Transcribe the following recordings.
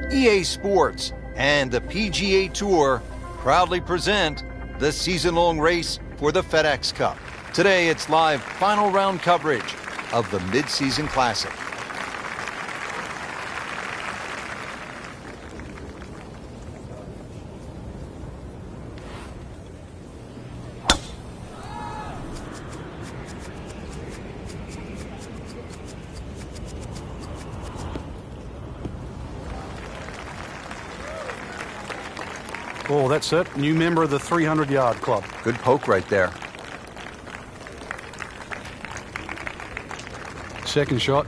EA Sports and the PGA Tour proudly present the season-long race for the FedEx Cup. Today, it's live final round coverage of the Mid-Season Classic. Oh, that's it. New member of the 300-yard club. Good poke right there. Second shot.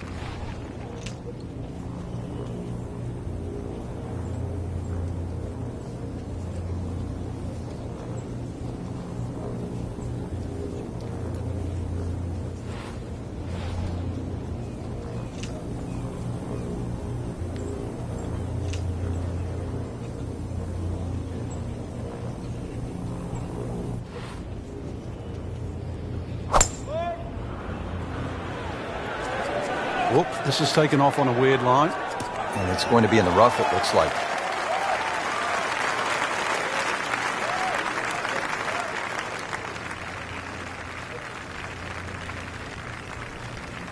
Whoop, this is taken off on a weird line. And it's going to be in the rough, it looks like.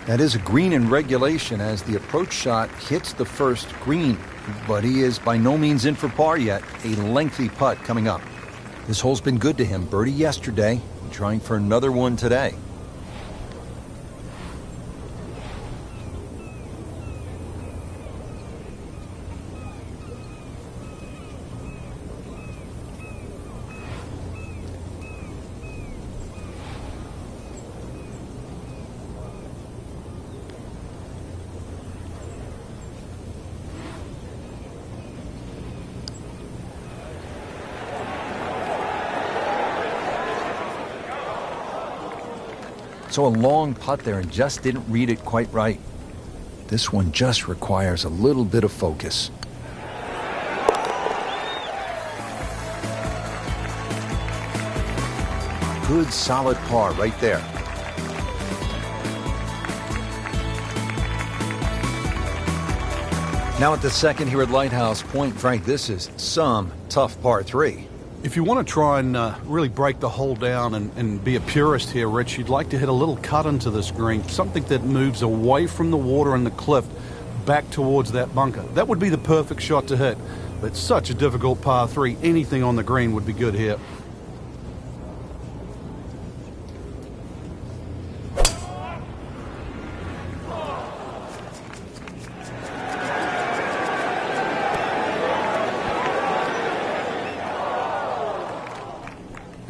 That is a green in regulation as the approach shot hits the first green. But he is by no means in for par yet. A lengthy putt coming up. This hole's been good to him. Birdie yesterday, trying for another one today. So a long putt there and just didn't read it quite right. This one just requires a little bit of focus. Good solid par right there. Now at the second here at Lighthouse Point, Frank, this is some tough par 3. If you want to try and really break the hole down and be a purist here, Rich, you'd like to hit a little cut into this green, something that moves away from the water and the cliff back towards that bunker. That would be the perfect shot to hit. But it's such a difficult par 3. Anything on the green would be good here.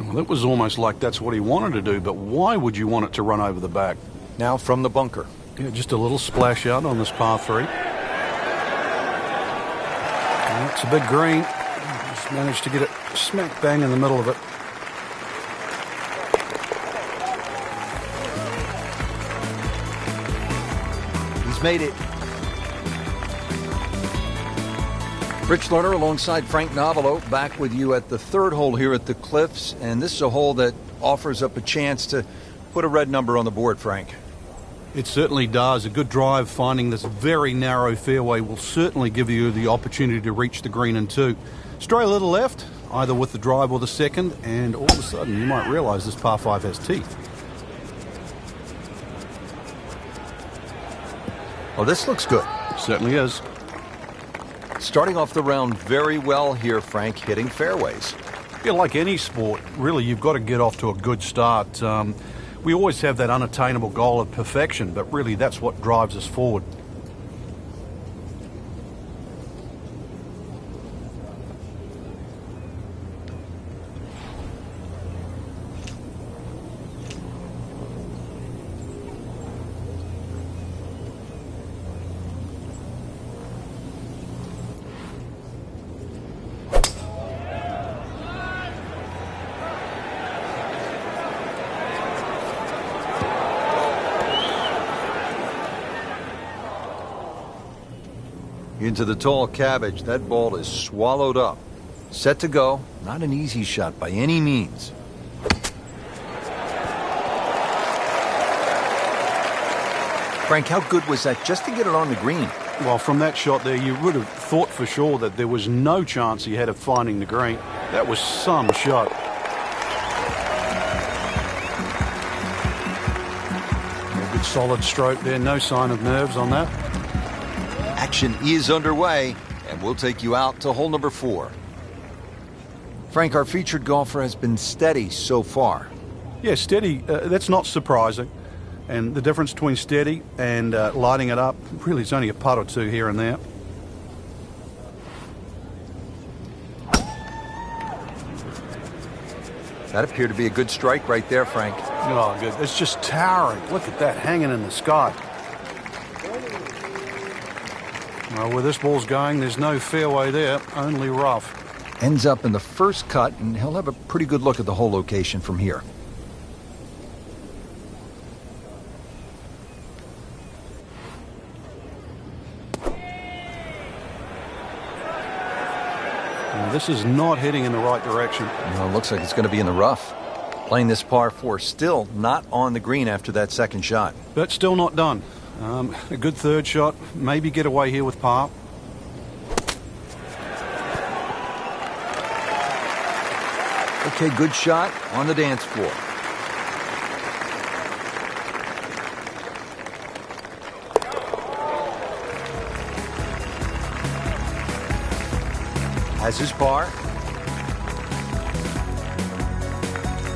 Well, it was almost like that's what he wanted to do, but why would you want it to run over the back? Now from the bunker. Yeah, just a little splash out on this par 3. It's a big green. Just managed to get it smack bang in the middle of it. He's made it. Rich Lerner alongside Frank Novelo back with you at the third hole here at the Cliffs. And this is a hole that offers up a chance to put a red number on the board, Frank. It certainly does. A good drive finding this very narrow fairway will certainly give you the opportunity to reach the green in 2. Stray a little left, either with the drive or the second, and all of a sudden you might realize this par 5 has teeth. Oh, this looks good. Certainly is. Starting off the round very well here, Frank, hitting fairways. Yeah, like any sport, really, you've got to get off to a good start. We always have that unattainable goal of perfection, but really that's what drives us forward. Into the tall cabbage, that ball is swallowed up. Set to go, not an easy shot by any means. Frank, how good was that just to get it on the green? Well, from that shot there, you would have thought for sure that there was no chance he had of finding the green. That was some shot. A good solid stroke there, no sign of nerves on that. Action is underway, and we'll take you out to hole number 4. Frank, our featured golfer has been steady so far. Yeah, steady, that's not surprising. And the difference between steady and lighting it up, really it's only a putt or two here and there. That appeared to be a good strike right there, Frank. Oh, good. It's just towering. Look at that, hanging in the sky. Well, where this ball's going, there's no fairway there, only rough. Ends up in the first cut, and he'll have a pretty good look at the hole location from here. This is not heading in the right direction. Well, it looks like it's going to be in the rough. Playing this par 4, still not on the green after that second shot. But still not done. A good third shot. Maybe get away here with par. Okay, good shot on the dance floor. Has his par.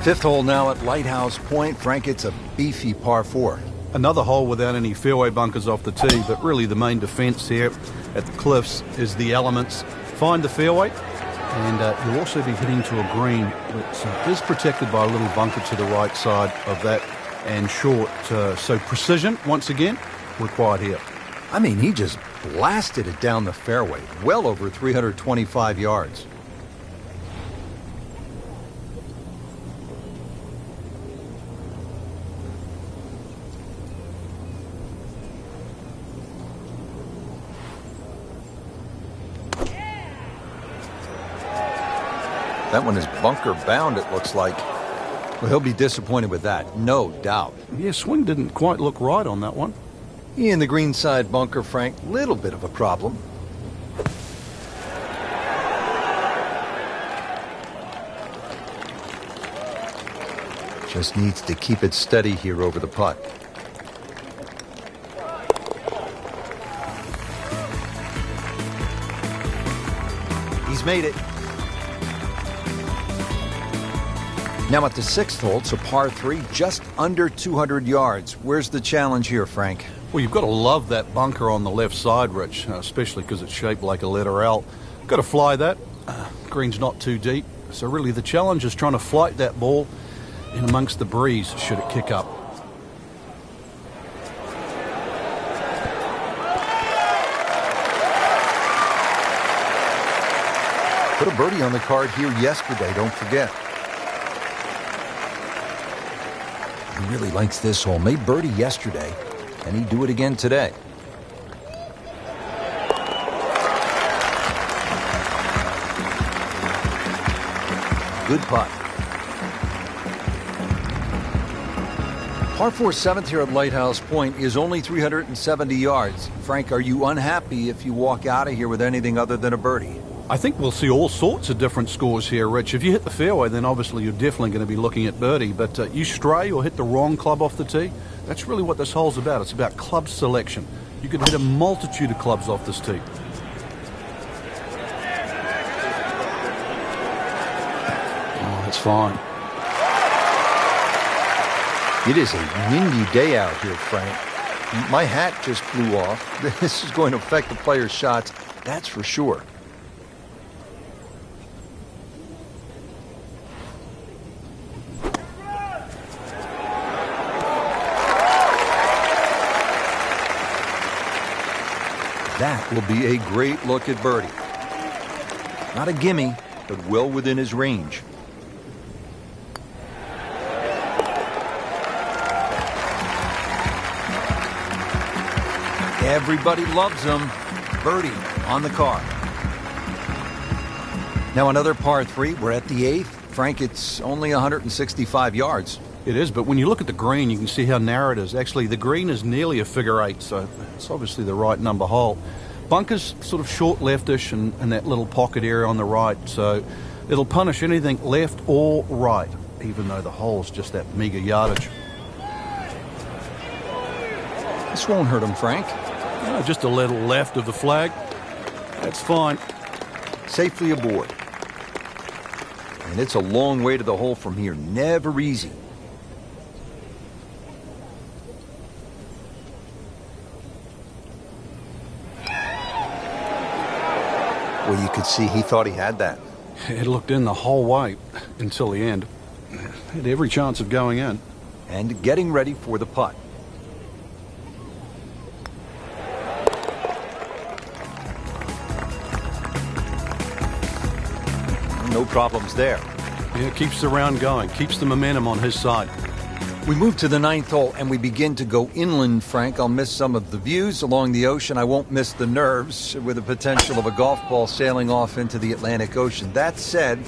5th hole now at Lighthouse Point. Frank, it's a beefy par 4. Another hole without any fairway bunkers off the tee, but really the main defense here at the cliffs is the elements. Find the fairway, and you'll also be hitting to a green that is protected by a little bunker to the right side of that and short. So precision, once again, required here. I mean, he just blasted it down the fairway, well over 325 yards. That one is bunker bound, it looks like. Well, he'll be disappointed with that, no doubt. Yeah, swing didn't quite look right on that one. In the greenside bunker, Frank, little bit of a problem. Just needs to keep it steady here over the putt. He's made it. Now at the 6th hole, it's a par 3, just under 200 yards. Where's the challenge here, Frank? Well, you've got to love that bunker on the left side, Rich, especially because it's shaped like a letter L. Got to fly that. Green's not too deep. So really the challenge is trying to flight that ball in amongst the breeze should it kick up. Put a birdie on the card here yesterday, don't forget. He really likes this hole. Made birdie yesterday, and he'd do it again today. Good putt. Par 4 7th here at Lighthouse Point is only 370 yards. Frank, are you unhappy if you walk out of here with anything other than a birdie? I think we'll see all sorts of different scores here, Rich. If you hit the fairway, then obviously you're definitely going to be looking at birdie. But you stray or hit the wrong club off the tee, that's really what this hole's about. It's about club selection. You could hit a multitude of clubs off this tee. Oh, that's fine. It is a windy day out here, Frank. My hat just flew off. This is going to affect the players' shots, that's for sure. That will be a great look at birdie. Not a gimme, but well within his range. Everybody loves him. Birdie on the card. Now another par 3. We're at the 8th. Frank, it's only 165 yards. It is, but when you look at the green, you can see how narrow it is. Actually, the green is nearly a figure 8, so it's obviously the right number hole. Bunker's sort of short leftish and that little pocket area on the right, so it'll punish anything left or right, even though the hole's just that meager yardage. This won't hurt him, Frank. Just a little left of the flag. That's fine. Safely aboard. And it's a long way to the hole from here. Never easy. Well, you could see he thought he had that. It looked in the whole way until the end. Had every chance of going in. And getting ready for the putt. No problems there. Yeah, keeps the round going, keeps the momentum on his side. We move to the 9th hole and we begin to go inland, Frank. I'll miss some of the views along the ocean. I won't miss the nerves with the potential of a golf ball sailing off into the Atlantic Ocean. That said,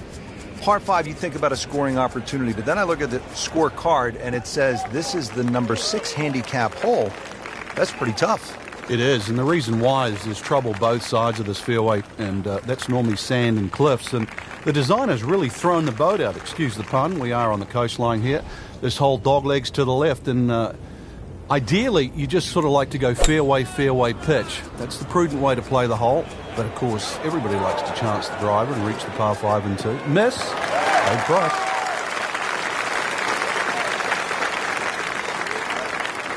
par 5, you think about a scoring opportunity, but then I look at the scorecard and it says this is the number 6 handicap hole. That's pretty tough. It is, and the reason why is there's trouble both sides of this fairway, and that's normally sand and cliffs, and the designer's really thrown the boat out, excuse the pun. We are on the coastline here. This whole doglegs to the left, and ideally you just sort of like to go fairway, fairway pitch. That's the prudent way to play the hole, but of course everybody likes to chance the driver and reach the par 5 and 2. Miss, old price.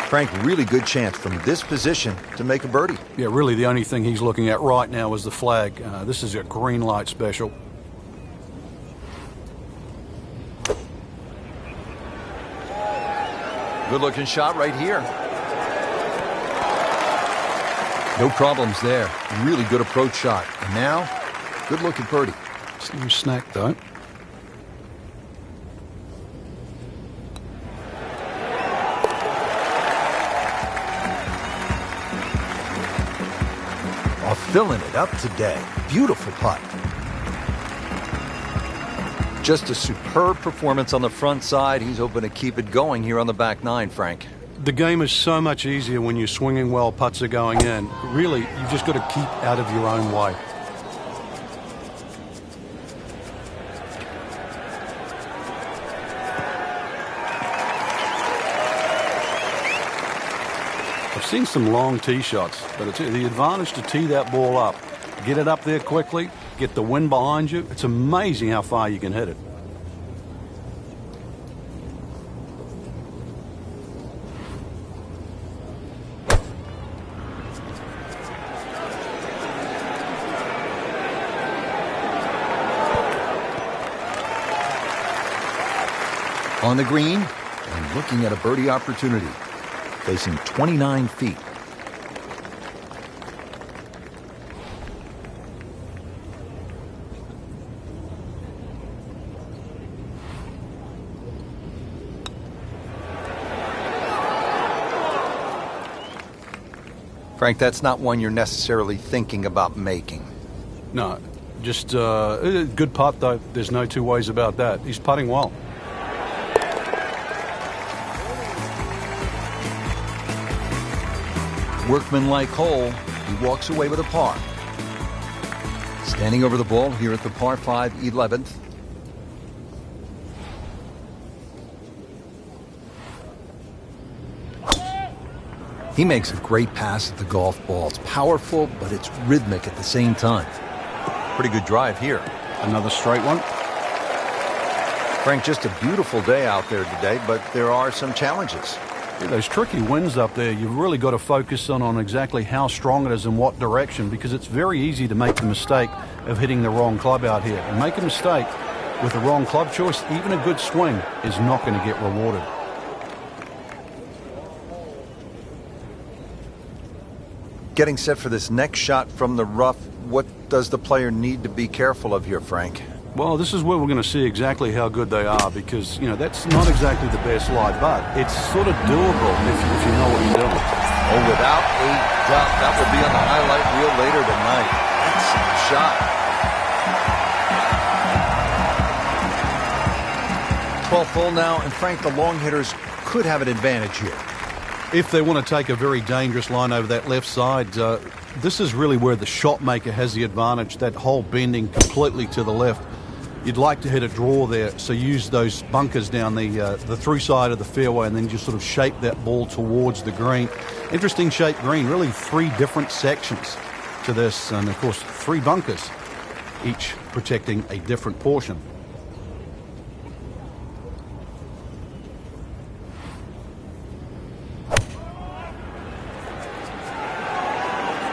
Frank, really good chance from this position to make a birdie. Yeah, really the only thing he's looking at right now is the flag. This is a green light special. Good looking shot right here. No problems there. Really good approach shot. And now, good looking birdie. Some snack though. Filling it up today. Beautiful putt. Just a superb performance on the front side. He's hoping to keep it going here on the back 9, Frank. The game is so much easier when you're swinging well, putts are going in. Really, you've just got to keep out of your own way. I've seen some long tee shots, but it's the advantage to tee that ball up. Get it up there quickly, get the wind behind you. It's amazing how far you can hit it. On the green and looking at a birdie opportunity. Facing 29 feet. Frank, that's not one you're necessarily thinking about making. No, just a good putt, though. There's no two ways about that. He's putting well. Workmanlike hole, he walks away with a par. Standing over the ball here at the par 5 11th. He makes a great pass at the golf ball. It's powerful, but it's rhythmic at the same time. Pretty good drive here. Another straight one. Frank, just a beautiful day out there today, but there are some challenges. Yeah, those tricky winds up there, you've really got to focus on exactly how strong it is and what direction, because it's very easy to make the mistake of hitting the wrong club out here. And make a mistake with the wrong club choice, even a good swing is not going to get rewarded. Getting set for this next shot from the rough, what does the player need to be careful of here, Frank? Well, this is where we're going to see exactly how good they are, because, you know, that's not exactly the best lie, but it's sort of doable if you know what you're doing. Oh, without a doubt, that will be on the highlight reel later tonight. Excellent shot. 12th hole now, and Frank, the long hitters could have an advantage here. If they want to take a very dangerous line over that left side, this is really where the shot maker has the advantage. That hole bending completely to the left. You'd like to hit a draw there, so use those bunkers down the through side of the fairway and then just sort of shape that ball towards the green. Interesting shaped green, really 3 different sections to this, and of course 3 bunkers, each protecting a different portion.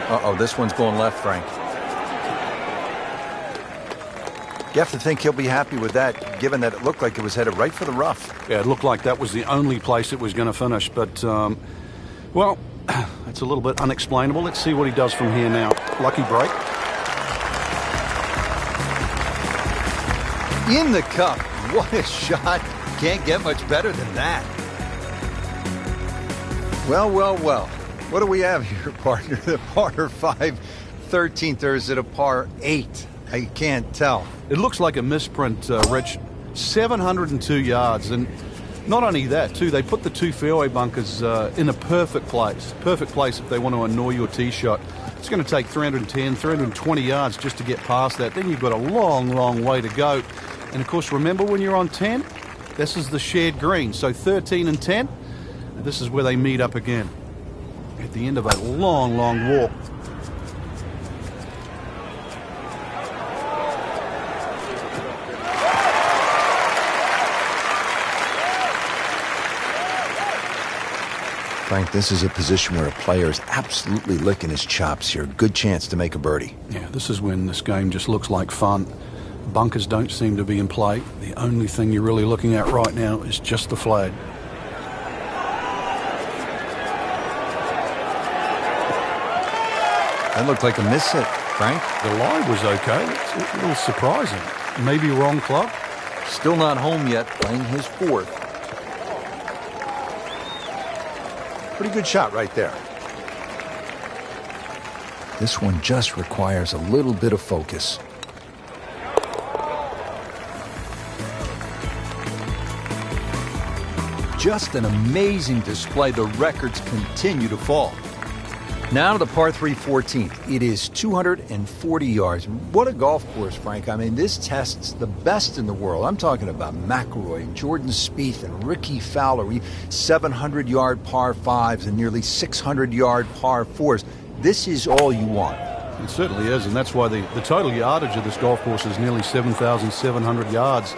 Uh-oh, this one's going left, Frank. You have to think he'll be happy with that, given that it looked like it was headed right for the rough. Yeah, it looked like that was the only place it was going to finish, but, well, it's a little bit unexplainable. Let's see what he does from here now. Lucky break. In the cup. What a shot. Can't get much better than that. Well, well, well. What do we have here, partner? The par 5 13th, or is it a par 8? I can't tell. It looks like a misprint, Rich. 702 yards, and not only that, too, they put the 2 fairway bunkers in a perfect place. Perfect place if they want to annoy your tee shot. It's going to take 310, 320 yards just to get past that. Then you've got a long, long way to go. And, of course, remember when you're on 10? This is the shared green. So 13 and 10, this is where they meet up again. At the end of a long, long walk. Frank, this is a position where a player is absolutely licking his chops here. Good chance to make a birdie. Yeah, this is when this game just looks like fun. Bunkers don't seem to be in play. The only thing you're really looking at right now is just the flag. That looked like a miss hit, Frank. The lie was okay. It's a little surprising. Maybe wrong club. Still not home yet, playing his 4th. Pretty good shot right there. This one just requires a little bit of focus. Just an amazing display. The records continue to fall. Now to the par 3 14th. It is 240 yards. What a golf course, Frank. I mean, this tests the best in the world. I'm talking about McIlroy, Jordan Spieth, and Ricky Fowler. 700-yard par 5s and nearly 600-yard par 4s. This is all you want. It certainly is, and that's why the total yardage of this golf course is nearly 7,700 yards.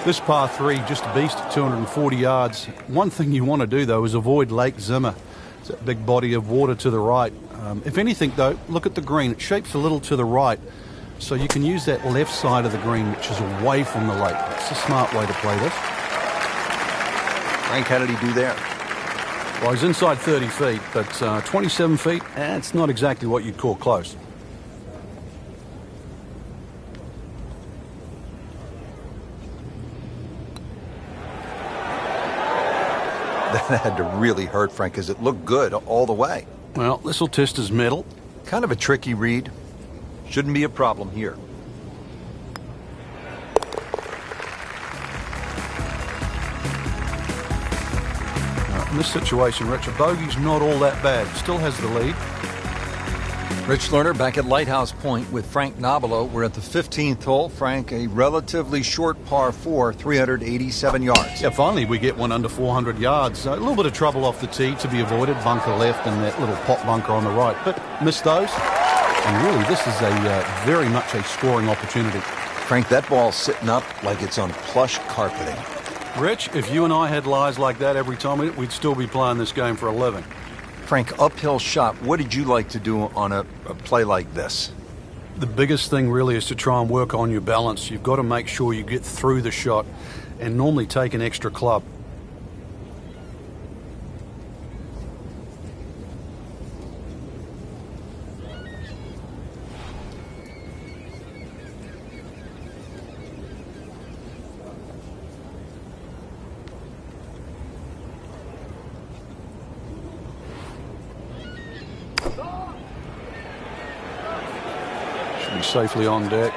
This par 3 just a beast at 240 yards. One thing you want to do, though, is avoid Lake Zimmer. It's a big body of water to the right. If anything, though, look at the green. It shapes a little to the right, so you can use that left side of the green, which is away from the lake. It's a smart way to play this. Frank, how did he do there? Well, he's inside 30 feet, but 27 feet, it's not exactly what you'd call close. That had to really hurt, Frank, because it looked good all the way. Well, this will test his mettle. Kind of a tricky read. Shouldn't be a problem here. In this situation, Rich, a bogey's not all that bad. Still has the lead. Rich Lerner back at Lighthouse Point with Frank Nobilo. We're at the 15th hole. Frank, a relatively short par 4, 387 yards. Yeah, finally we get one under 400 yards. A little bit of trouble off the tee to be avoided. Bunker left and that little pot bunker on the right. But missed those. And really, this is very much a scoring opportunity. Frank, that ball's sitting up like it's on plush carpeting. Rich, if you and I had lies like that every time, we'd still be playing this game for a living. Frank, uphill shot. What did you like to do on a play like this? The biggest thing really is to try and work on your balance. You've got to make sure you get through the shot and normally take an extra club. Safely on deck.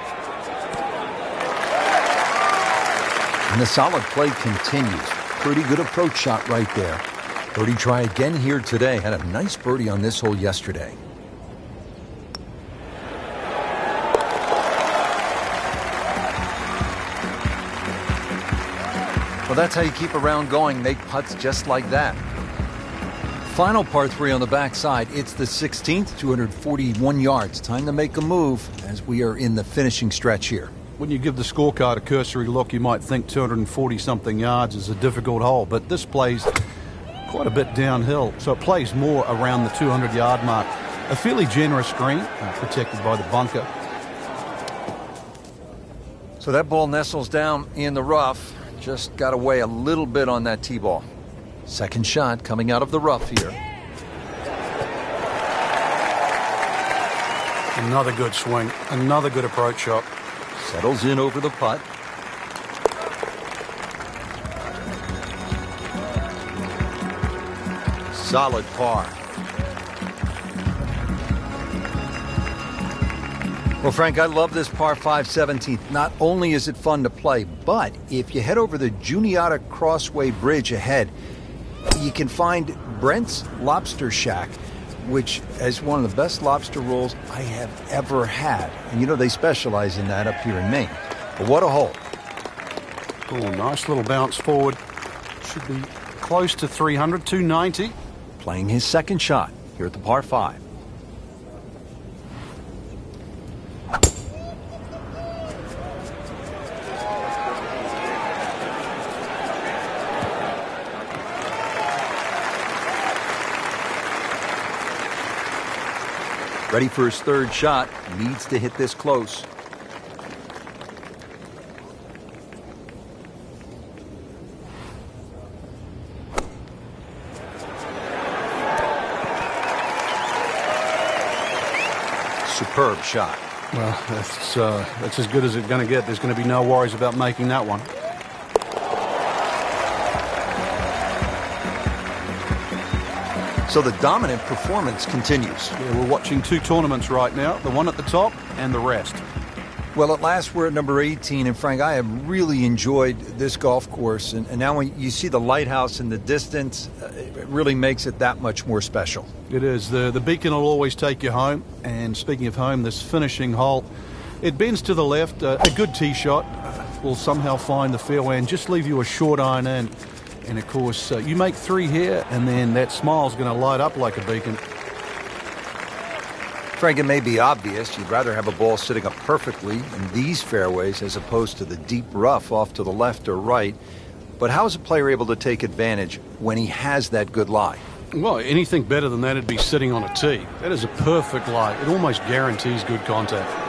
And the solid play continues. Pretty good approach shot right there. Birdie try again here today. Had a nice birdie on this hole yesterday. Well, that's how you keep a round going. Make putts just like that. Final par 3 on the backside. It's the 16th, 241 yards. Time to make a move as we are in the finishing stretch here. When you give the scorecard a cursory look, you might think 240-something yards is a difficult hole, but this plays quite a bit downhill, so it plays more around the 200-yard mark. A fairly generous green, protected by the bunker. So that ball nestles down in the rough. Just got away a little bit on that tee ball. Second shot coming out of the rough here. Another good swing, another good approach shot. Settles in over the putt. Solid par. Well, Frank, I love this par 5 17th. Not only is it fun to play, but if you head over the Juniata Crossway Bridge ahead, you can find Brent's Lobster Shack, which is one of the best lobster rolls I have ever had. And you know they specialize in that up here in Maine. But what a hole. Oh, nice little bounce forward. Should be close to 300, 290. Playing his second shot here at the par 5. Ready for his third shot. Needs to hit this close. Superb shot. Well, that's as good as it's going to get. There's going to be no worries about making that one. So the dominant performance continues. Yeah, we're watching two tournaments right now, the one at the top and the rest. Well, at last we're at number 18, and Frank, I have really enjoyed this golf course, and now when you see the lighthouse in the distance, it really makes it that much more special. It is. The beacon will always take you home, and speaking of home, this finishing hole, it bends to the left. A good tee shot will somehow find the fairway and just leave you a short iron in. And, of course, you make 3 here, and then that smile's going to light up like a beacon. Frank, it may be obvious you'd rather have a ball sitting up perfectly in these fairways as opposed to the deep rough off to the left or right. But how is a player able to take advantage when he has that good lie? Well, anything better than that would be sitting on a tee. That is a perfect lie. It almost guarantees good contact.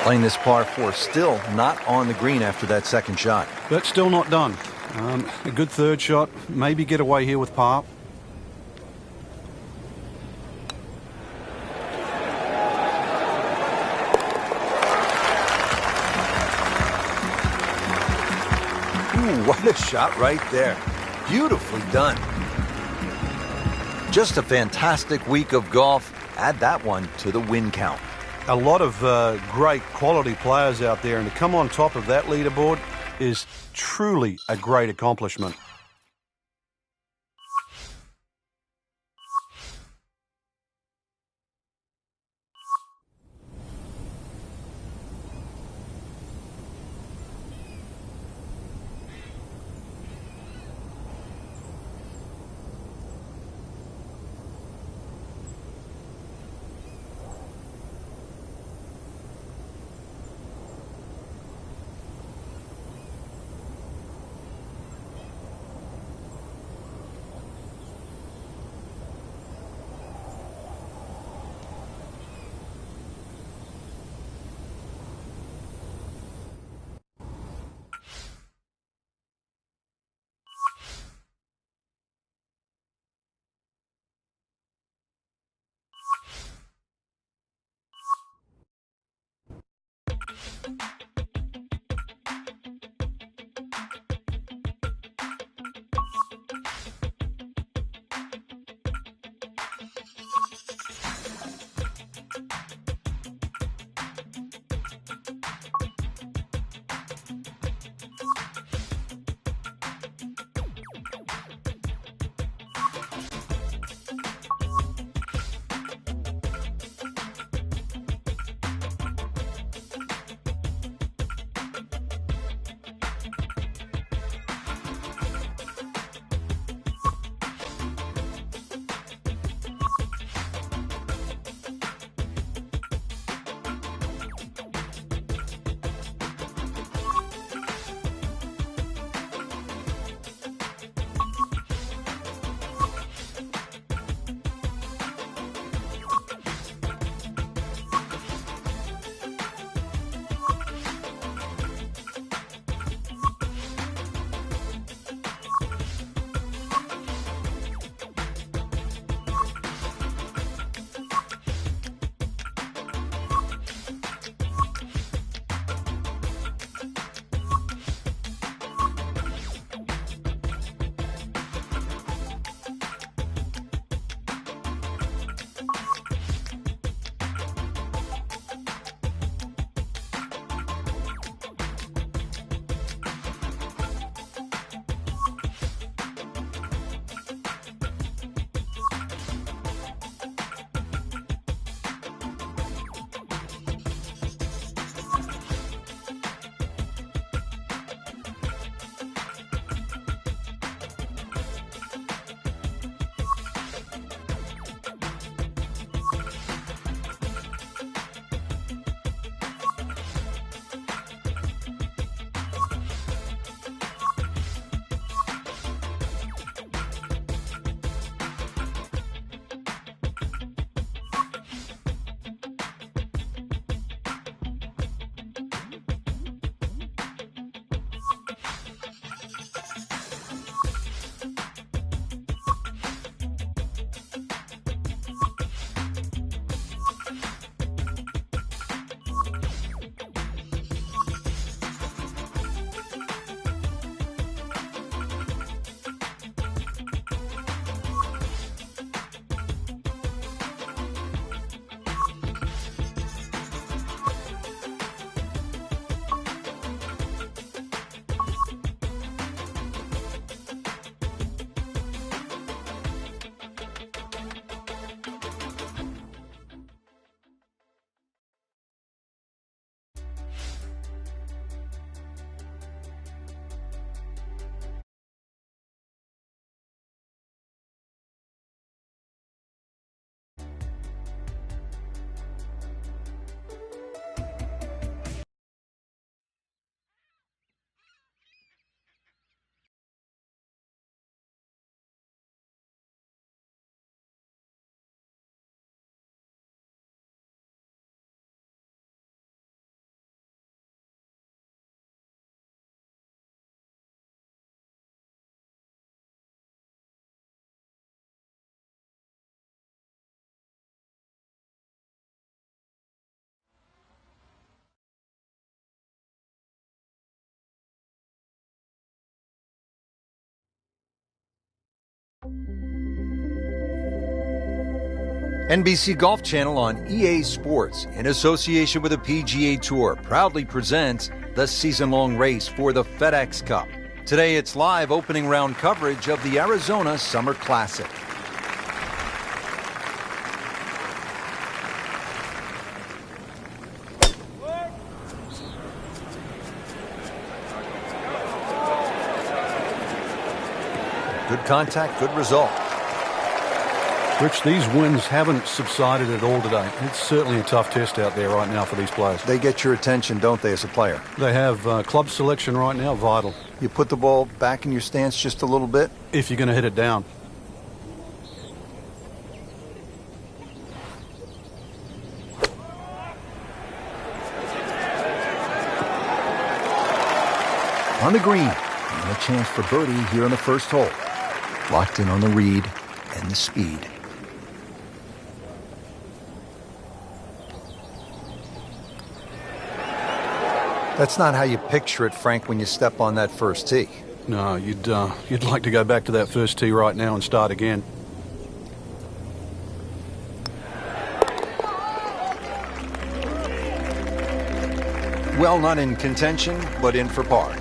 Playing this par 4, still not on the green after that second shot. But still not done. A good third shot. Maybe get away here with par. Ooh, what a shot right there. Beautifully done. Just a fantastic week of golf. Add that one to the win count. A lot of great quality players out there, and to come on top of that leaderboard is truly a great accomplishment. NBC Golf Channel on EA Sports, in association with the PGA Tour, proudly presents the season-long race for the FedEx Cup. Today it's live opening round coverage of the Arizona Summer Classic. Good contact, good result. Rich, these winds haven't subsided at all today. It's certainly a tough test out there right now for these players. They get your attention, don't they, as a player? They have club selection right now, vital. You put the ball back in your stance just a little bit? If you're going to hit it down. On the green, and a chance for birdie here on the first hole. Locked in on the read and the speed. That's not how you picture it, Frank, when you step on that first tee. No, you'd like to go back to that first tee right now and start again. Well, not in contention, but in for par.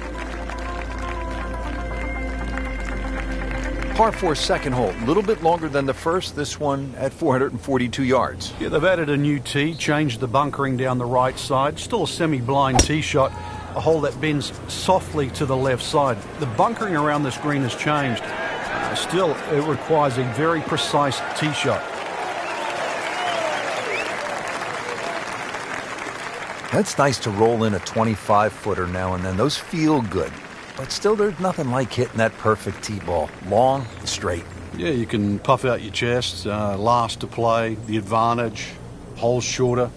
Par 4 second hole, a little bit longer than the first, this one at 442 yards. Yeah, they've added a new tee, changed the bunkering down the right side. Still a semi-blind tee shot, a hole that bends softly to the left side. The bunkering around this green has changed. Still, it requires a very precise tee shot. That's nice to roll in a 25-footer now and then. Those feel good. But still, there's nothing like hitting that perfect tee ball. Long and straight. Yeah, you can puff out your chest, last to play, the advantage, holes shorter.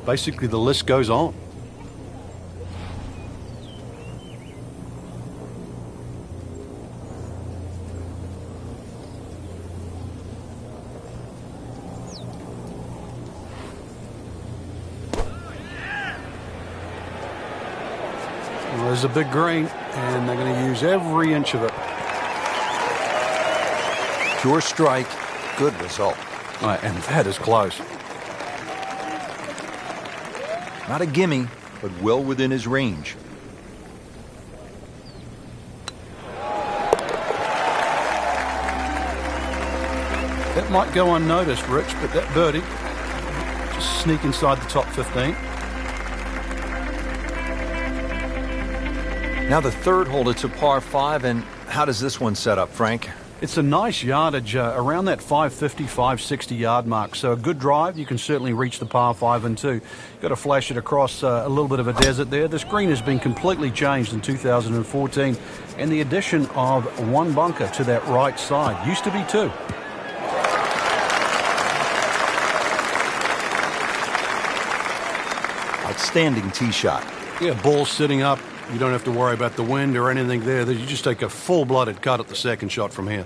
Basically, the list goes on. Well, there's a big green, and they're going to use every inch of it. Pure strike, good result. And that is close. Not a gimme, but well within his range. That might go unnoticed, Rich, but that birdie just sneak inside the top 15. Now the third hole, it's a par 5, and how does this one set up, Frank? It's a nice yardage around that 550, 560 yard mark. So a good drive, you can certainly reach the par 5 and 2. Got to flash it across a little bit of a desert there. This green has been completely changed in 2014, and the addition of one bunker to that right side. Used to be two. Outstanding tee shot. Yeah, ball sitting up. You don't have to worry about the wind or anything there. You just take a full-blooded cut at the second shot from here.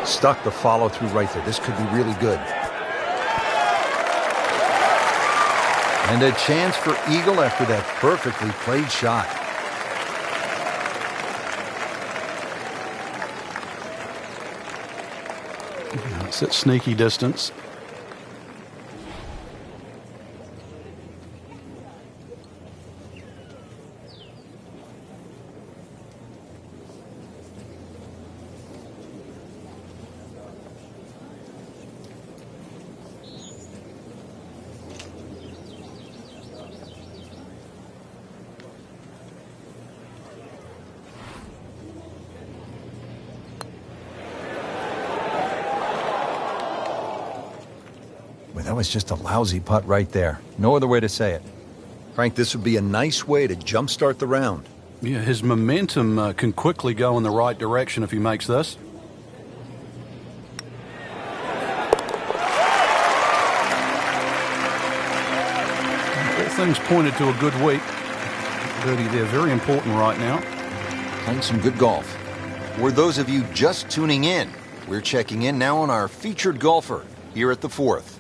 Stuck the follow-through right there. This could be really good. And a chance for eagle after that perfectly played shot. It's at sneaky distance. That was just a lousy putt right there. No other way to say it. Frank, this would be a nice way to jumpstart the round. Yeah, his momentum can quickly go in the right direction if he makes this. All things pointed to a good week. Birdie there, very important right now. Playing some good golf. For those of you just tuning in, we're checking in now on our featured golfer here at the fourth.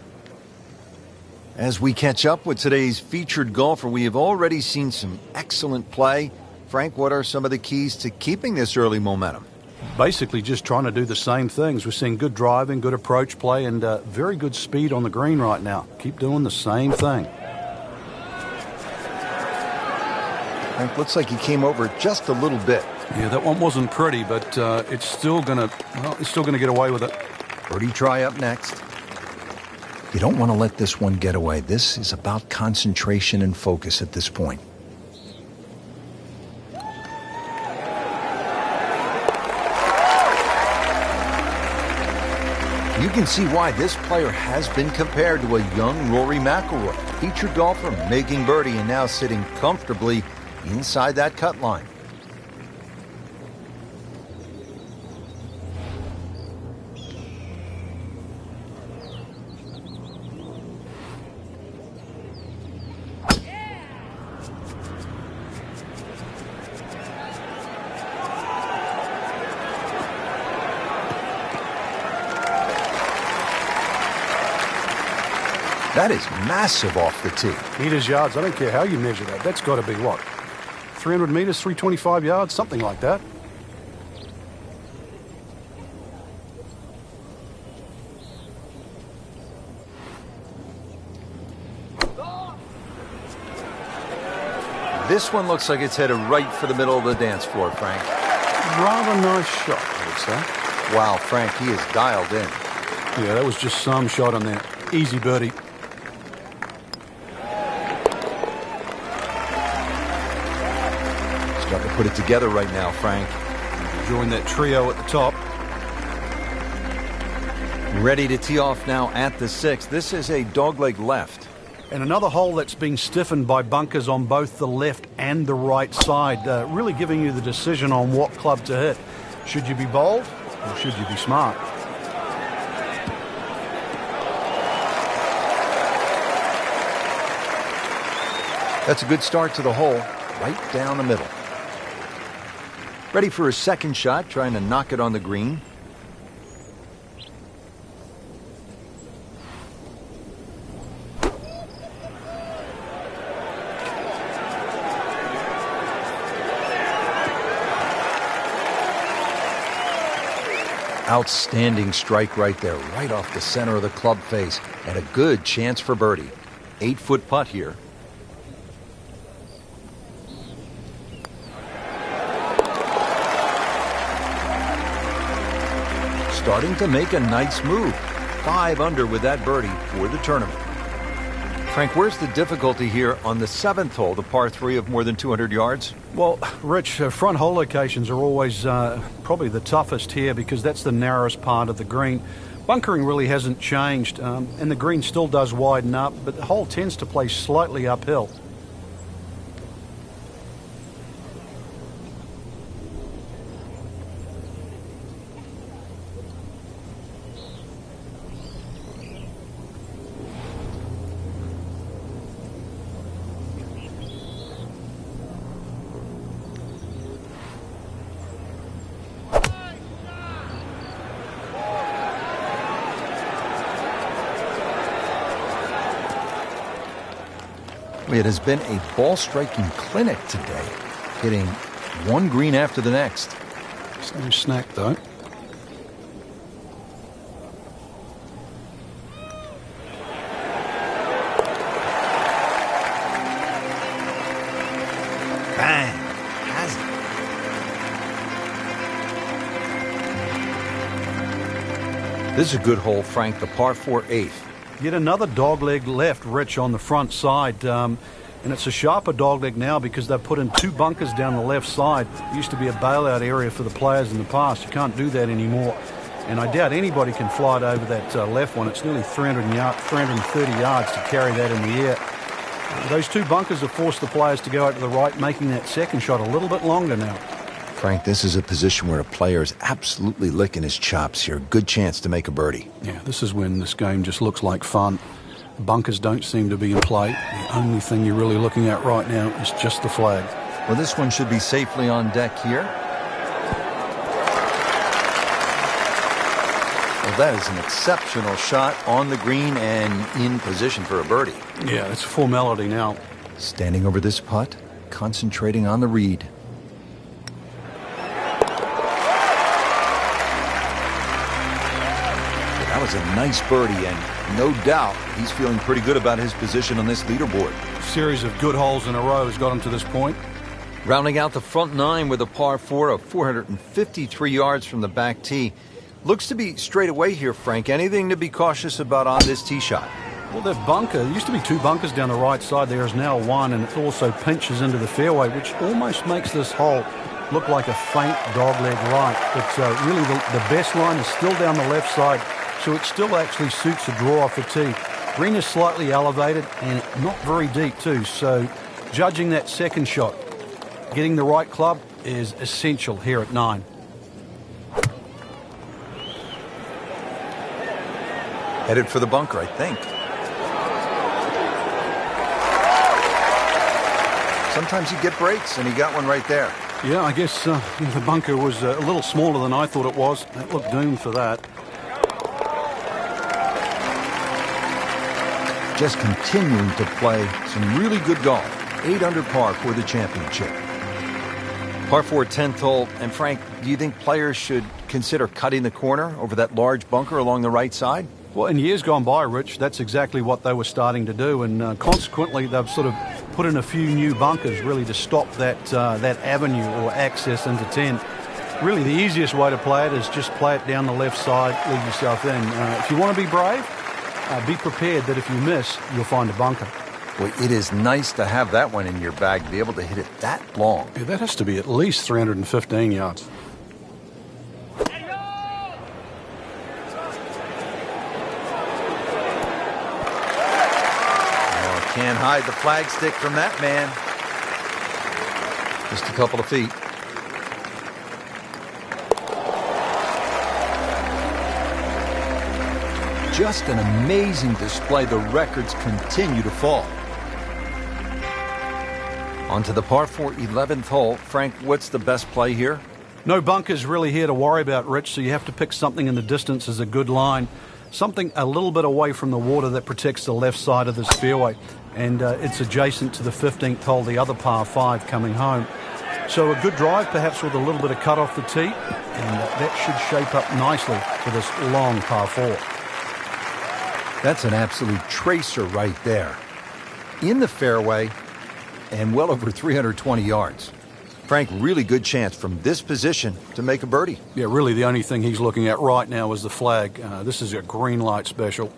As we catch up with today's featured golfer, we have already seen some excellent play. Frank, what are some of the keys to keeping this early momentum? Basically just trying to do the same things. We're seeing good driving, good approach play, and very good speed on the green right now. Keep doing the same thing. Frank, looks like he came over just a little bit. Yeah, that one wasn't pretty, but it's still gonna get away with it. Birdie try up next. You don't want to let this one get away. This is about concentration and focus at this point. You can see why this player has been compared to a young Rory McIlroy. Featured golfer making birdie and now sitting comfortably inside that cut line. That is massive off the tee. Meters, yards, I don't care how you measure that. That's got to be what? 300 meters, 325 yards, something like that. This one looks like it's headed right for the middle of the dance floor, Frank. Rather nice shot, I would say. Wow, Frank, he is dialed in. Yeah, that was just some shot on there. Easy birdie. Starting to put it together right now, Frank. Enjoying that trio at the top. Ready to tee off now at the sixth. This is a dogleg left. And another hole that's being stiffened by bunkers on both the left and the right side, really giving you the decision on what club to hit. Should you be bold or should you be smart? That's a good start to the hole, right down the middle. Ready for his second shot, trying to knock it on the green. Outstanding strike right there, right off the center of the club face, and a good chance for birdie. 8-foot putt here. Starting to make a nice move. 5 under with that birdie for the tournament. Frank, where's the difficulty here on the 7th hole, the par 3 of more than 200 yards? Well, Rich, front hole locations are always probably the toughest here because that's the narrowest part of the green. Bunkering really hasn't changed, and the green still does widen up, but the hole tends to play slightly uphill. It has been a ball-striking clinic today, hitting one green after the next. Same snack, though. Bang! Has it. This is a good hole, Frank, the par 4 8th. Yet another dogleg left, Rich, on the front side. And it's a sharper dogleg now because they've put in 2 bunkers down the left side. It used to be a bailout area for the players in the past. You can't do that anymore. And I doubt anybody can fly it over that left one. It's nearly 330 yards to carry that in the air. Those 2 bunkers have forced the players to go out to the right, making that second shot a little bit longer now. Frank, this is a position where a player is absolutely licking his chops here. Good chance to make a birdie. Yeah, this is when this game just looks like fun. Bunkers don't seem to be in play. The only thing you're really looking at right now is just the flag. Well, this one should be safely on deck here. Well, that is an exceptional shot on the green and in position for a birdie. Yeah, it's a formality now. Standing over this putt, concentrating on the read. That was a nice birdie, and no doubt he's feeling pretty good about his position on this leaderboard. A series of good holes in a row has got him to this point. Rounding out the front nine with a par 4 of 453 yards from the back tee. Looks to be straight away here, Frank. Anything to be cautious about on this tee shot? Well, that bunker, there used to be two bunkers down the right side. There is now one, and it also pinches into the fairway, which almost makes this hole look like a faint dogleg right. But really, the best line is still down the left side, so it still actually suits a draw off the tee. Green is slightly elevated and not very deep, too. So judging that second shot, getting the right club is essential here at 9. Headed for the bunker, I think. Sometimes you get breaks, and he got one right there. Yeah, I guess the bunker was a little smaller than I thought it was. It looked doomed for that. Just continuing to play some really good golf. 8 under par for the championship. Par 4, 10th hole. And Frank, do you think players should consider cutting the corner over that large bunker along the right side? Well, in years gone by, Rich, that's exactly what they were starting to do, and consequently they've sort of put in a few new bunkers really to stop that avenue or access into 10. Really, the easiest way to play it is just play it down the left side, leave yourself in. If you want to be brave, be prepared that if you miss, you'll find a bunker. Well, it is nice to have that one in your bag, to be able to hit it that long. Yeah, that has to be at least 315 yards. Can't hide the flagstick from that man. Just a couple of feet. Just an amazing display. The records continue to fall. On to the par 4 11th hole. Frank, what's the best play here? No bunkers really here to worry about, Rich, so you have to pick something in the distance as a good line. Something a little bit away from the water that protects the left side of this fairway. And it's adjacent to the 15th hole, the other par 5 coming home. So a good drive, perhaps with a little bit of cut off the tee, and that should shape up nicely for this long par 4. That's an absolute tracer right there. In the fairway and well over 320 yards. Frank, really good chance from this position to make a birdie. Yeah, really the only thing he's looking at right now is the flag. This is a green light special.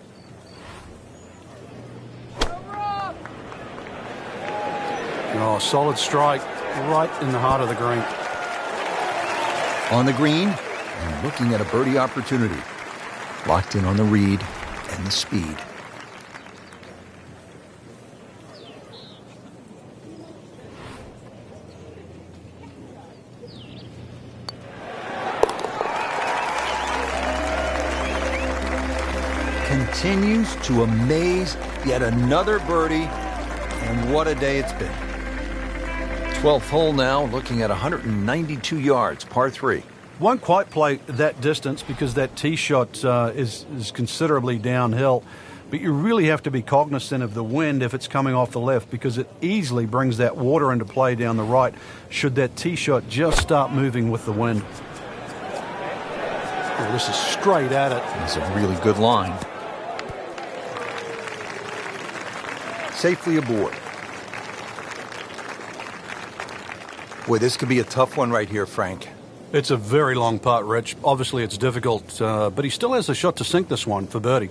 Oh, solid strike right in the heart of the green. On the green and looking at a birdie opportunity. Locked in on the read and the speed. Continues to amaze. Yet another birdie, and what a day it's been. 12th hole now, looking at 192 yards, par 3. Won't quite play that distance because that tee shot is considerably downhill. But you really have to be cognizant of the wind if it's coming off the left, because it easily brings that water into play down the right should that tee shot just start moving with the wind. Oh, this is straight at it. It's a really good line. Safely aboard. Boy, this could be a tough one right here, Frank. It's a very long putt, Rich. Obviously, it's difficult, but he still has a shot to sink this one for birdie.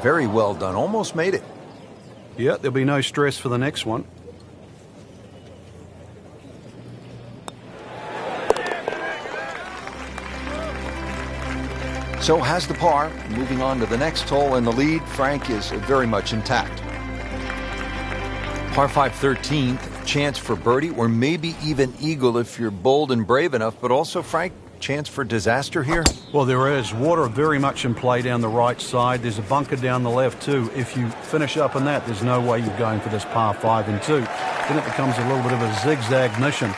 Very well done. Almost made it. Yeah, there'll be no stress for the next one. So has the par. Moving on to the next hole, and the lead, Frank, is very much intact. Par 5 13th, chance for birdie or maybe even eagle if you're bold and brave enough. But also, Frank, chance for disaster here? Well, there is. Water very much in play down the right side. There's a bunker down the left, too. If you finish up in that, there's no way you're going for this par 5 and 2. Then it becomes a little bit of a zigzag mission.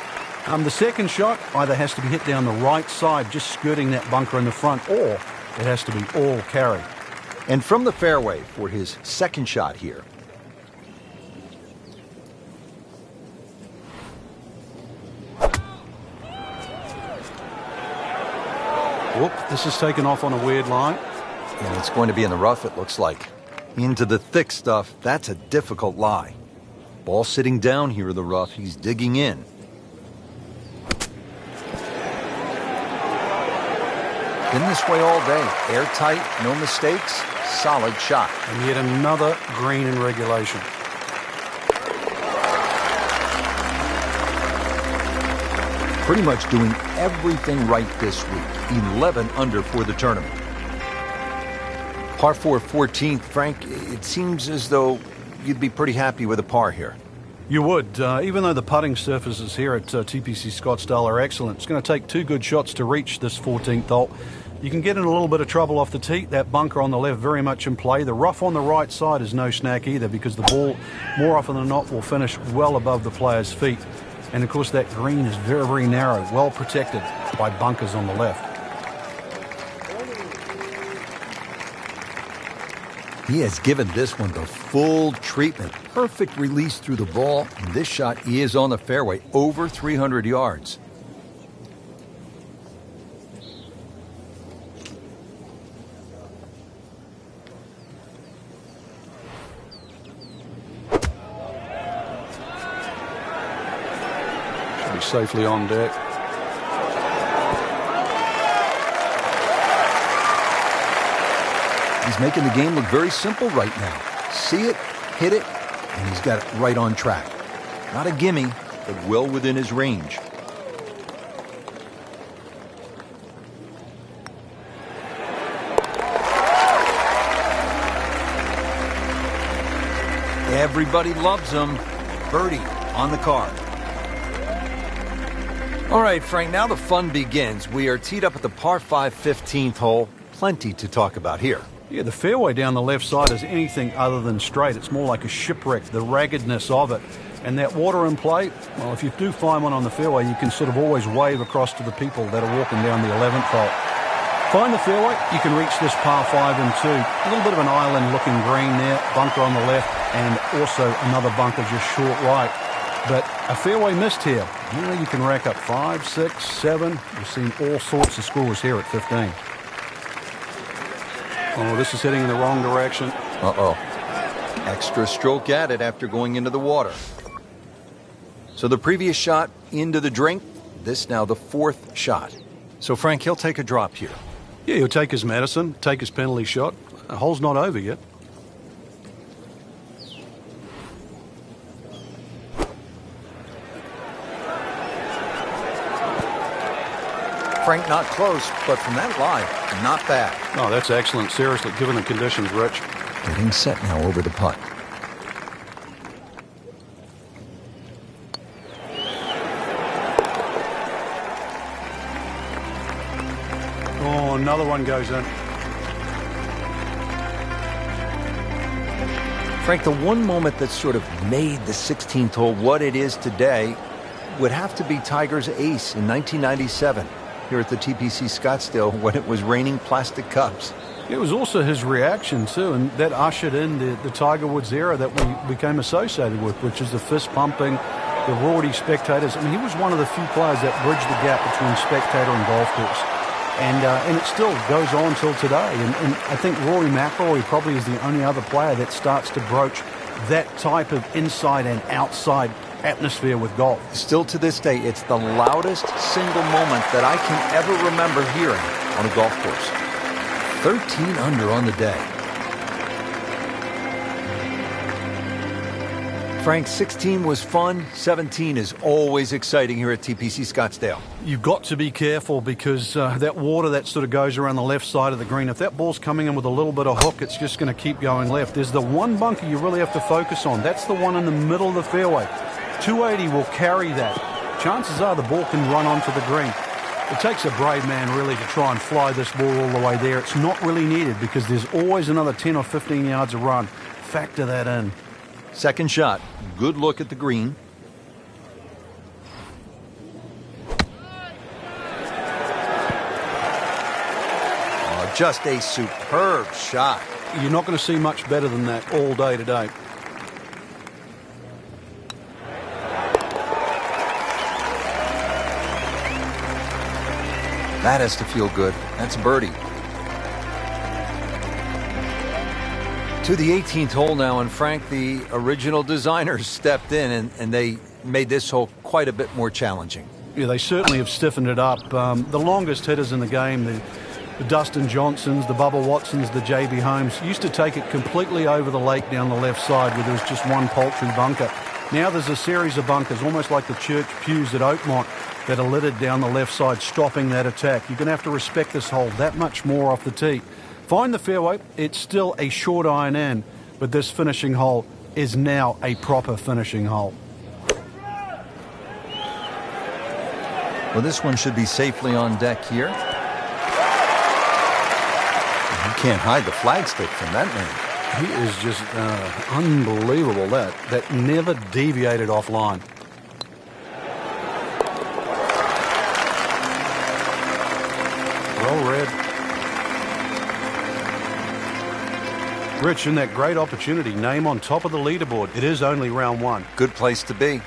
The second shot either has to be hit down the right side, just skirting that bunker in the front, or it has to be all carry. And from the fairway for his second shot here. Whoop, this is taken off on a weird line. And it's going to be in the rough, it looks like. Into the thick stuff, that's a difficult lie. Ball sitting down here in the rough, he's digging in. Been this way all day. Airtight, no mistakes, solid shot. And yet another green in regulation. Pretty much doing everything right this week. 11 under for the tournament. Par 4 14th, Frank, it seems as though you'd be pretty happy with a par here. You would, even though the putting surfaces here at TPC Scottsdale are excellent. It's going to take 2 good shots to reach this 14th hole. You can get in a little bit of trouble off the tee. That bunker on the left very much in play. The rough on the right side is no snack either, because the ball, more often than not, will finish well above the player's feet. And of course that green is very, very narrow, well protected by bunkers on the left. He has given this one the full treatment. Perfect release through the ball. And this shot is on the fairway, over 300 yards. Should be safely on deck. He's making the game look very simple right now. See it, hit it, and he's got it right on track. Not a gimme, but well within his range. Everybody loves him. Birdie on the card. All right, Frank, now the fun begins. We are teed up at the par 5 15th hole. Plenty to talk about here. Yeah, the fairway down the left side is anything other than straight. It's more like a shipwreck, the raggedness of it. And that water in play, well, if you do find one on the fairway, you can sort of always wave across to the people that are walking down the 11th hole. Find the fairway, you can reach this par 5 and 2. A little bit of an island-looking green there, bunker on the left, and also another bunker just short right. But a fairway missed here. Here you can rack up 5, 6, 7. We've seen all sorts of scores here at 15. Oh, this is heading in the wrong direction. Uh-oh. Extra stroke at it after going into the water. So the previous shot into the drink. This now the 4th shot. So Frank, he'll take a drop here. Yeah, he'll take his medicine, take his penalty shot. The hole's not over yet. Frank, not close, but from that lie, not bad. Oh, that's excellent. Seriously, given the conditions, Rich. Getting set now over the putt. Oh, another one goes in. Frank, the one moment that sort of made the 16th hole what it is today would have to be Tiger's ace in 1997 here at the TPC Scottsdale when it was raining plastic cups. It was also his reaction, too, and that ushered in the Tiger Woods era that we became associated with, which is the fist-pumping, the rowdy spectators. I mean, he was one of the few players that bridged the gap between spectator and golf course. And it still goes on till today. And I think Rory McIlroy probably is the only other player that starts to broach that type of inside and outside atmosphere with golf. Still to this day, it's the loudest single moment that I can ever remember hearing on a golf course. 13 under on the day. Frank, 16 was fun. 17 is always exciting here at TPC Scottsdale. You've got to be careful because that water that sort of goes around the left side of the green, if that ball's coming in with a little bit of hook, it's just going to keep going left. There's the one bunker you really have to focus on. That's the one in the middle of the fairway. 280 will carry that. Chances are the ball can run onto the green. It takes a brave man really to try and fly this ball all the way there. It's not really needed because there's always another 10 or 15 yards of run. Factor that in. Second shot. Good look at the green. Oh, just a superb shot. You're not going to see much better than that all day today. That has to feel good. That's a birdie. To the 18th hole now, and Frank, the original designers stepped in and they made this hole quite a bit more challenging. Yeah, they certainly have stiffened it up. The longest hitters in the game, the Dustin Johnsons, the Bubba Watsons, the J.B. Holmes, used to take it completely over the lake down the left side where there was just one paltry bunker. Now there's a series of bunkers, almost like the church pews at Oakmont, that are littered down the left side, stopping that attack. You're going to have to respect this hole that much more off the tee. Find the fairway. It's still a short iron in, but this finishing hole is now a proper finishing hole. Well, this one should be safely on deck here. You can't hide the flagstick from that man. He is just unbelievable. That never deviated offline. Well read. Rich, in that great opportunity, name on top of the leaderboard. It is only round one. Good place to be.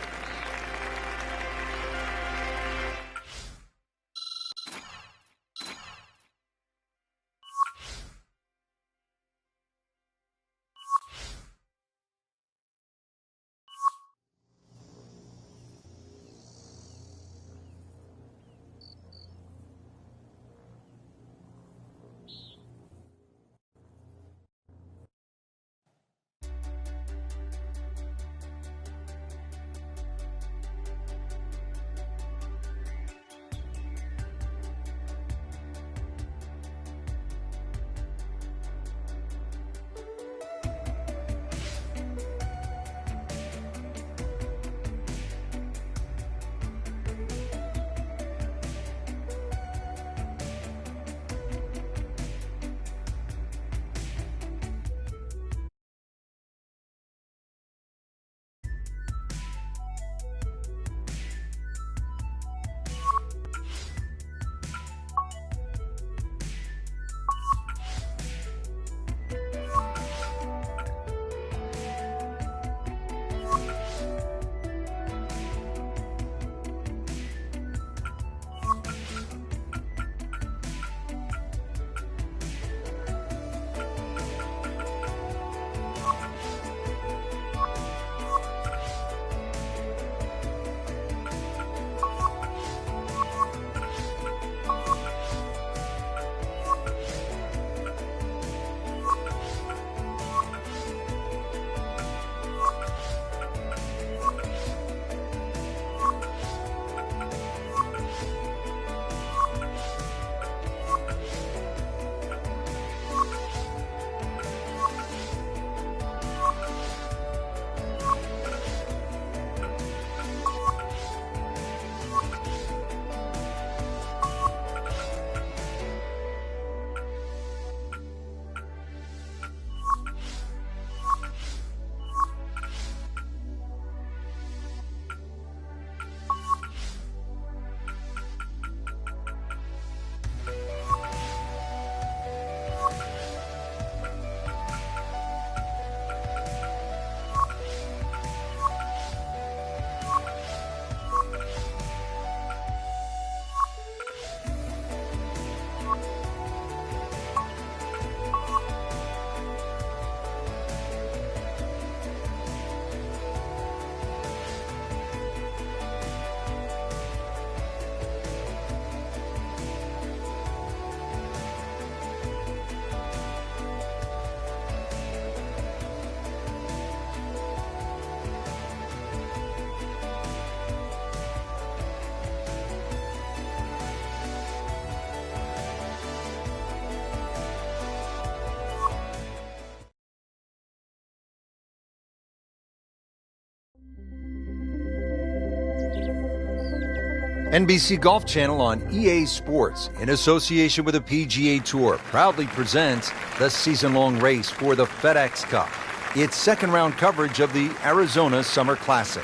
NBC Golf Channel on EA Sports, in association with the PGA Tour, proudly presents the season-long race for the FedEx Cup. It's second-round coverage of the Arizona Summer Classic.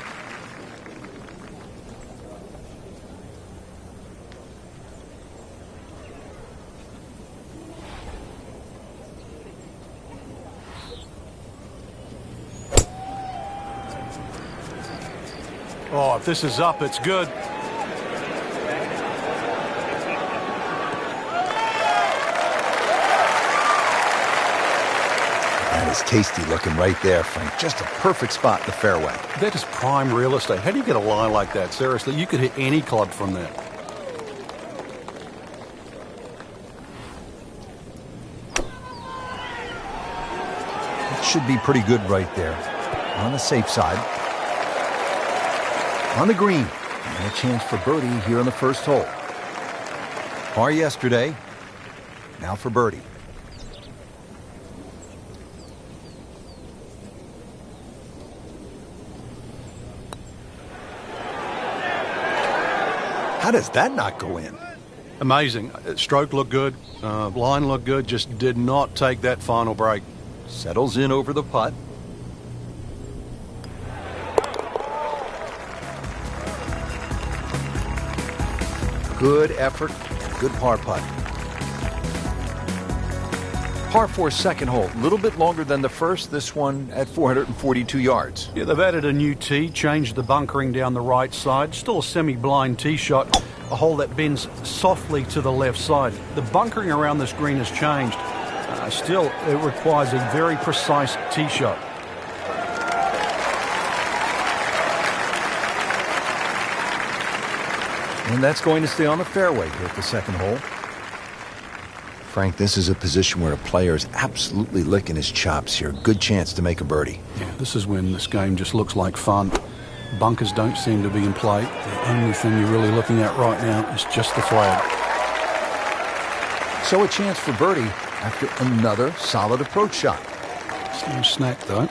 Oh, if this is up, it's good. That is tasty looking right there, Frank. Just a perfect spot in the fairway. That is prime real estate. How do you get a lie like that? Seriously, you could hit any club from that. It should be pretty good right there. On the safe side. On the green. And a chance for birdie here on the first hole. Par yesterday. Now for birdie. How does that not go in? Amazing. Stroke looked good. Line looked good. Just did not take that final break. Settles in over the putt. Good effort and good par putt. Par 4 second hole, a little bit longer than the first, this one at 442 yards. Yeah, they've added a new tee, changed the bunkering down the right side. Still a semi-blind tee shot, a hole that bends softly to the left side. The bunkering around this green has changed. Still, it requires a very precise tee shot. And that's going to stay on the fairway here at the second hole. Frank, this is a position where a player is absolutely licking his chops here. Good chance to make a birdie. Yeah, this is when this game just looks like fun. Bunkers don't seem to be in play. The only thing you're really looking at right now is just the flag. So a chance for birdie after another solid approach shot. It's no snack, though.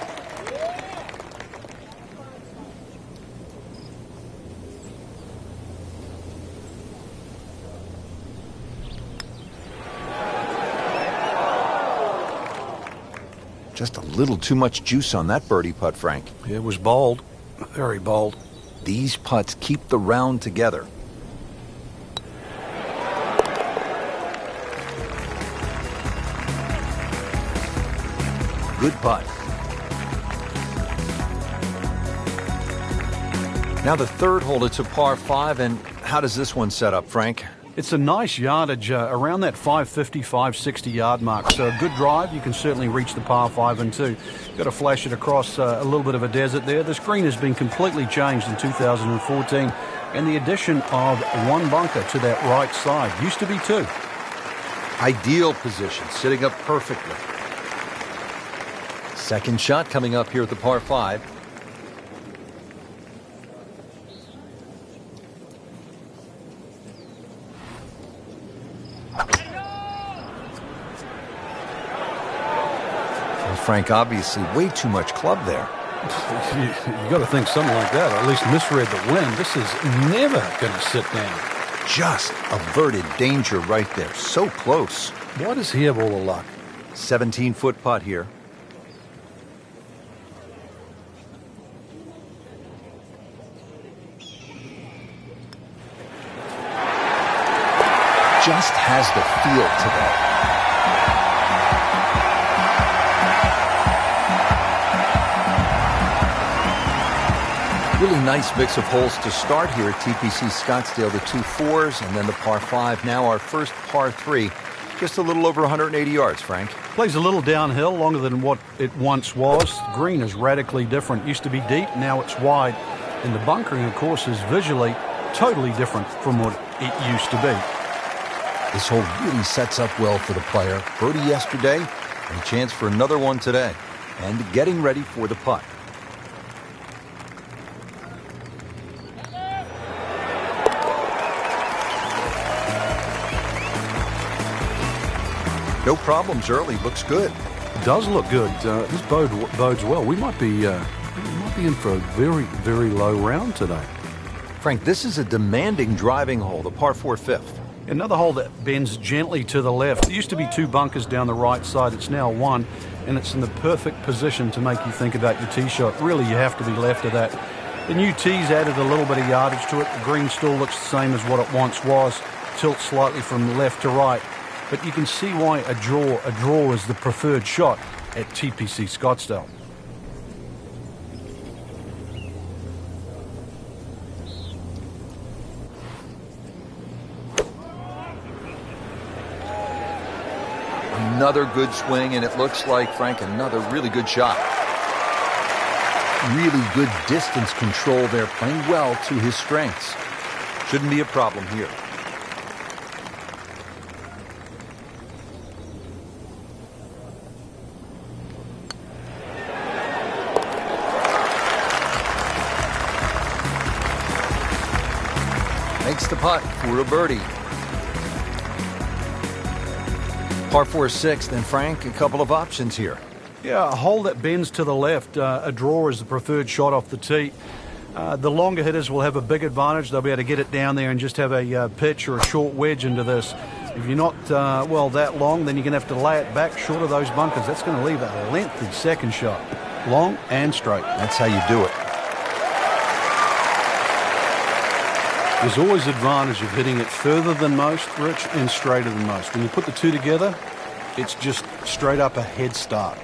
Just a little too much juice on that birdie putt, Frank. It was bold. Very bold. These putts keep the round together. Good putt. Now the third hole, it's a par 5, and how does this one set up, Frank? It's a nice yardage around that 550, 560 yard mark. So a good drive. You can certainly reach the par 5 and 2. Got to flash it across a little bit of a desert there. This green has been completely changed in 2014. And the addition of one bunker to that right side. Used to be 2. Ideal position, sitting up perfectly. Second shot coming up here at the par 5. Frank, obviously way too much club there. You got to think something like that, or at least misread the wind. This is never going to sit down. Just averted danger right there. So close. Why does he have all the luck? 17-foot putt here. Just has the feel today. Really nice mix of holes to start here at TPC Scottsdale. The 2 4s and then the par 5. Now our first par 3. Just a little over 180 yards, Frank. Plays a little downhill, longer than what it once was. Green is radically different. Used to be deep, now it's wide. And the bunkering, of course, is visually totally different from what it used to be. This hole really sets up well for the player. Birdie yesterday, and a chance for another one today. And getting ready for the putt. No problems early. Looks good. Does look good. This bodes well. We might be in for a very, very low round today. Frank, this is a demanding driving hole, the par 4 fifth. Another hole that bends gently to the left. There used to be 2 bunkers down the right side. It's now 1, and it's in the perfect position to make you think about your tee shot. Really, you have to be left of that. The new tee's added a little bit of yardage to it. The green still looks the same as what it once was. Tilts slightly from left to right. But you can see why a draw is the preferred shot at TPC Scottsdale. Another good swing, and it looks like, Frank, another really good shot. Really good distance control there, playing well to his strengths. Shouldn't be a problem here. Makes the putt for a birdie. Par 4 sixth, and Frank, a couple of options here. Yeah, a hole that bends to the left. A draw is the preferred shot off the tee. The longer hitters will have a big advantage. They'll be able to get it down there and just have a pitch or a short wedge into this. If you're not, that long, then you're going to have to lay it back short of those bunkers. That's going to leave a lengthy second shot. Long and straight. That's how you do it. There's always advantage of hitting it further than most, Rich, and straighter than most. When you put the two together, it's just straight up a head start.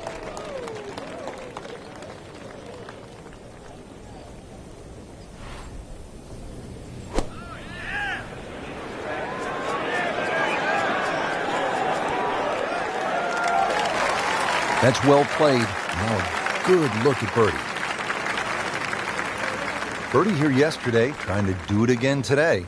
That's well played. Now a good look at birdie. Birdie here yesterday, trying to do it again today.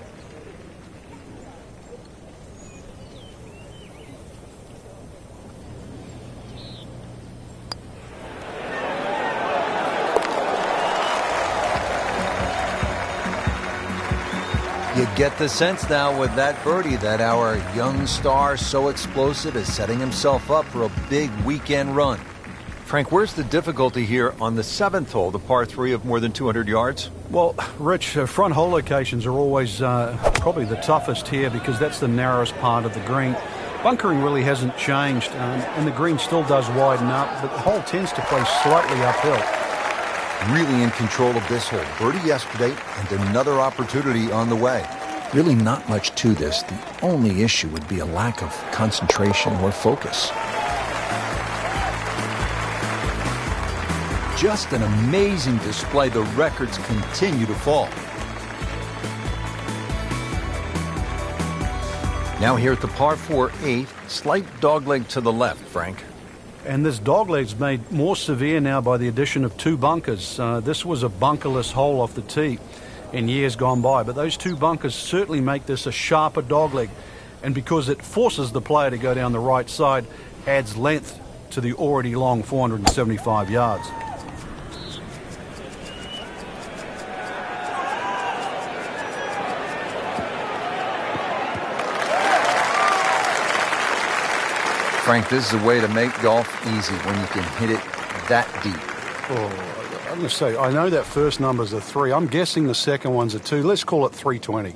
You get the sense now with that birdie that our young star, so explosive, is setting himself up for a big weekend run. Frank, where's the difficulty here on the 7th hole, the par 3 of more than 200 yards? Well, Rich, front hole locations are always probably the toughest here because that's the narrowest part of the green. Bunkering really hasn't changed, and the green still does widen up, but the hole tends to play slightly uphill. Really in control of this hole. Birdie yesterday and another opportunity on the way. Really not much to this. The only issue would be a lack of concentration or focus. Just an amazing display. The records continue to fall. Now here at the par 4 8th, slight dogleg to the left, Frank. And this dogleg's made more severe now by the addition of 2 bunkers. This was a bunkerless hole off the tee in years gone by, but those 2 bunkers certainly make this a sharper dogleg. And because it forces the player to go down the right side, adds length to the already long 475 yards. Frank, this is a way to make golf easy when you can hit it that deep. Oh, I'm going to say, I know that first number's a 3. I'm guessing the second one's a 2. Let's call it 320.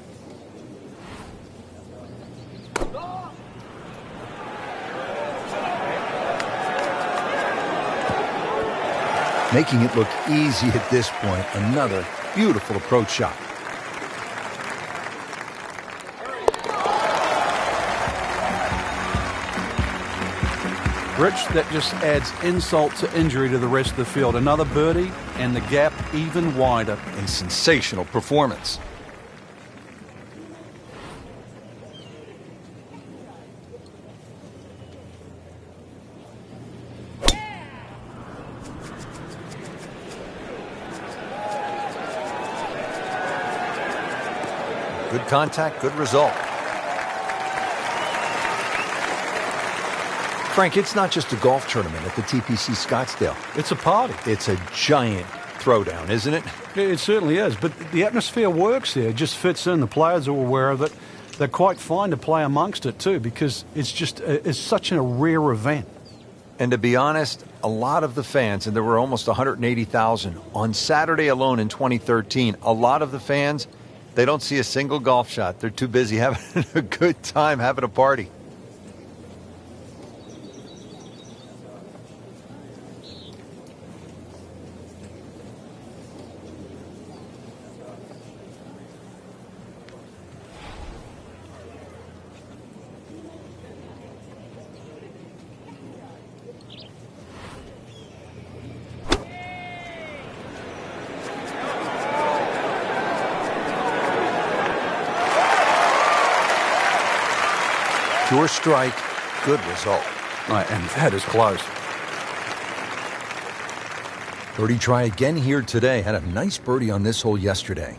Making it look easy at this point. Another beautiful approach shot. Rich, that just adds insult to injury to the rest of the field. Another birdie, and the gap even wider. A sensational performance. Good contact, good result. Frank, it's not just a golf tournament at the TPC Scottsdale. It's a party. It's a giant throwdown, isn't it? It certainly is, but the atmosphere works here. It just fits in. The players are aware of it. They're quite fine to play amongst it, too, because it's such a rare event. And to be honest, a lot of the fans, and there were almost 180,000 on Saturday alone in 2013, a lot of the fans, They don't see a single golf shot. They're too busy having a good time, having a party. Pure strike, good result. Right, and that is close. Birdie try again here today. Had a nice birdie on this hole yesterday.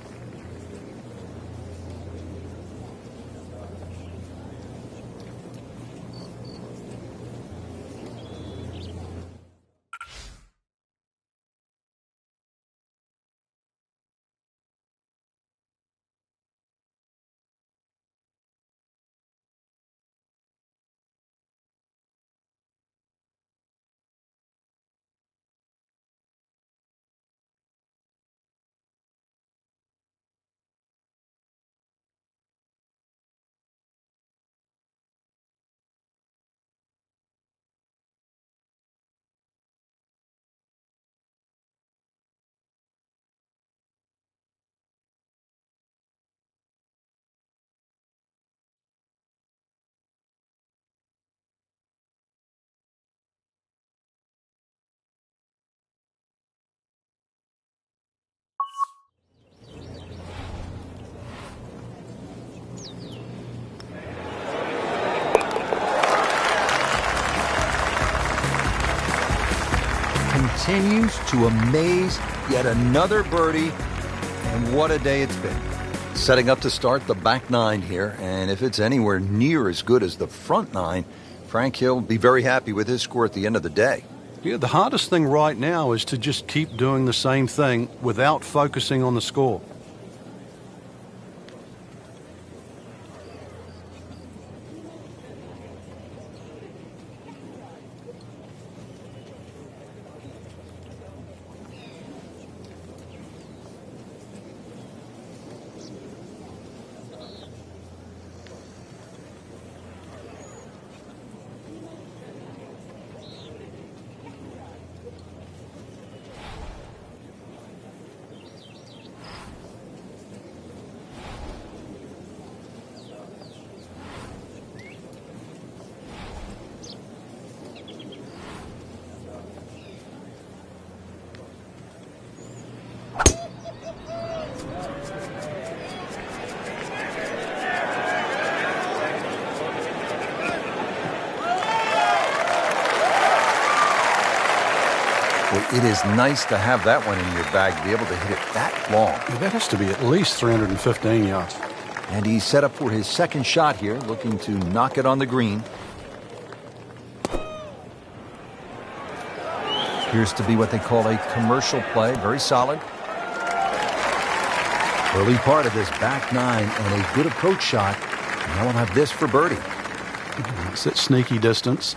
Continues to amaze. Yet another birdie, and what a day it's been. Setting up to start the back nine here, and if it's anywhere near as good as the front nine, Frank Hill will be very happy with his score at the end of the day. Yeah, the hardest thing right now is to just keep doing the same thing without focusing on the score. Well, it is nice to have that one in your bag, to be able to hit it that long. Yeah, that has to be at least 315 yards. And he's set up for his second shot here, looking to knock it on the green. Appears to be what they call a commercial play. Very solid. Early part of this back nine and a good approach shot. Now we'll have this for birdie. It's at sneaky distance.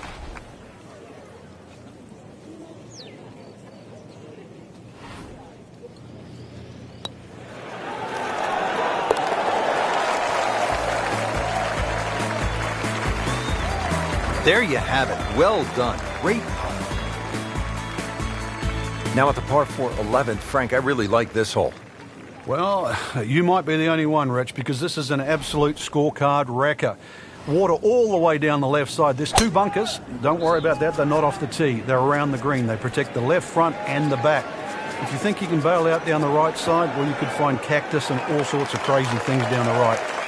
There you have it. Well done. Great putt. Now at the par 4 11th, Frank, I really like this hole. Well, you might be the only one, Rich, because this is an absolute scorecard wrecker. Water all the way down the left side. There's two bunkers. Don't worry about that. They're not off the tee. They're around the green. They protect the left front and the back. If you think you can bail out down the right side, well, you could find cactus and all sorts of crazy things down the right.